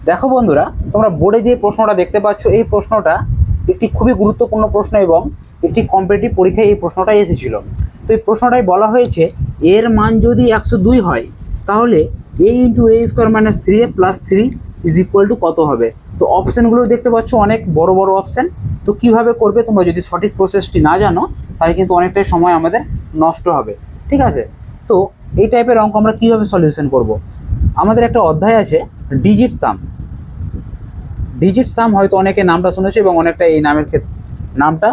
দেখো বন্ধুরা, তোমরা বোর্ডে যে প্রশ্নটা দেখতে পাচ্ছ এই প্রশ্নটা একটি খুবই গুরুত্বপূর্ণ প্রশ্ন এবং একটি কম্পিটিটিভ পরীক্ষায় এই প্রশ্নটা এসেছিল। তো এই প্রশ্নটাই বলা হয়েছে এর মান যদি 102 হয় তাহলে a into a square minus 3a plus 3 is equal to কত হবে। তো অপশানগুলো দেখতে পাচ্ছ অনেক বড় বড় অপশান। তো কিভাবে করবে তোমরা যদি সঠিক প্রসেসটি না জানো তাহলে কিন্তু অনেকটাই সময় আমাদের নষ্ট হবে। ঠিক আছে, তো এই টাইপের অঙ্ক আমরা কীভাবে সলিউশন করব। আমাদের একটা অধ্যায় আছে ডিজিট সাম। ডিজিট সাম হয়তো অনেকে নামটা শুনেছে এবং অনেকটা এই নামের ক্ষেত্রে নামটা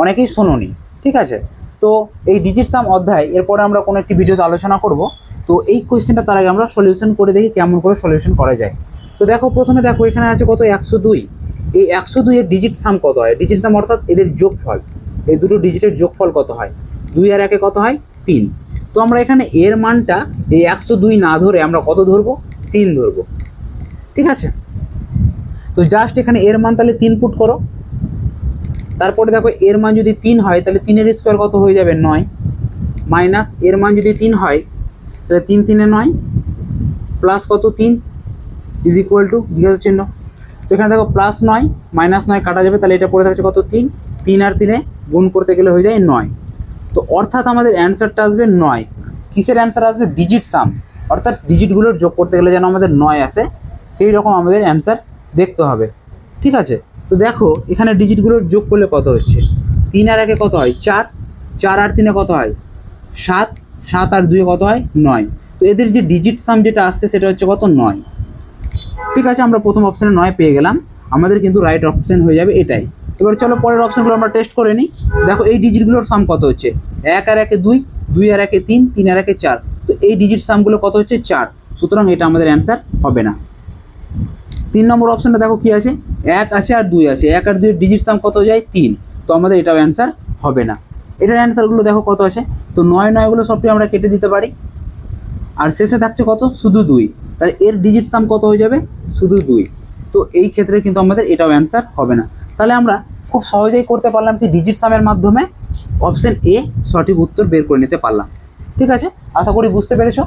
অনেকেই শোনোনি। ঠিক আছে, তো এই ডিজিট সাম অধ্যায় এরপরে আমরা কোনো একটি ভিডিওতে আলোচনা করব। তো এই কোয়েশ্চেনটা তার আগে আমরা সলিউশন করে দেখি কেমন করে সলিউশন করা যায়। তো দেখো, প্রথমে দেখো এখানে আছে কত 102। এই 102 এর ডিজিট সাম কত হয়। ডিজিট সাম অর্থাৎ এদের যোগফল, এই দুটো ডিজিটের যোগফল কত হয়। 2 আর 1 কত হয় 3। তো আমরা এখানে এর মানটা এই 102 না ধরে আমরা কত ধরবো, 3 ধরবো। ঠিক আছে, তো জাস্ট এখানে এর মান তাহলে 3 পুট করো। তারপরে দেখো এর মান যদি 3 হয় তাহলে 3 এর স্কোয়ার কত হয়ে যাবে 9, মাইনাস এর মান যদি 3 হয় তাহলে 3 3 9 প্লাস কত 3 ইজ ইকুয়াল টু জিজ্ঞাসা চিহ্ন। তো এখানে দেখো প্লাস 9 মাইনাস 9 কাটা যাবে, তাহলে এটা পড়ে থাকছে কত 3। 3 আর 3 গুণ করতে গেলে হয়ে যায় 9। তো অর্থাৎ আমাদের অ্যান্সারটা আসবে 9। কিসের অ্যান্সার আসবে, ডিজিট সাম, অর্থাৎ ডিজিটগুলোর যোগ করতে গেলে যেন আমাদের 9 আসে সেই রকম আমাদের অ্যান্সার দেখতে হবে। ঠিক আছে, তো দেখো এখানে ডিজিটগুলোর যোগ করলে কত হচ্ছে। 3 আর 1 কত হয় 4, 4 আর 3 কত হয় 7, 7 আর 2 কত হয় 9। তো এদের যে ডিজিট সাম যেটা আসছে সেটা হচ্ছে কত 9। ঠিক আছে, আমরা প্রথম অপশানে 9 পেয়ে গেলাম, আমাদের কিন্তু রাইট অপশান হয়ে যাবে এটাই। এবার চলো পরের অপশানগুলো আমরা টেস্ট করে নিই। দেখো এই ডিজিটগুলোর সাম কত হচ্ছে, 1 আর 1 2, 2 আর 1 3, 3 আর 1 4। তো এই ডিজিট সামগুলো কত হচ্ছে 4, সুতরাং এটা আমাদের অ্যান্সার হবে না। 3 নম্বর অপশানটা দেখো কি আছে, 1 আছে আর 2 আছে, 1 আর 2 এর ডিজিট সাম কত যায় 3, তো আমাদের এটাও অ্যান্সার হবে না। এটার অ্যান্সারগুলো দেখো কত আছে, তো 9 9গুলো সবটি আমরা কেটে দিতে পারি, আর শেষে থাকছে কত শুধু 2, তাহলে এর ডিজিট সাম কত হয়ে যাবে শুধু 2। তো এই ক্ষেত্রে কিন্তু আমাদের এটাও অ্যান্সার হবে না। তাহলে আমরা খুব সহজেই করতে পারলাম কি, ডিজিট সামের মাধ্যমে অপশান এ সঠিক উত্তর বের করে নিতে পারলাম। ঠিক আছে, আশা করি বুঝতে পেরেছো।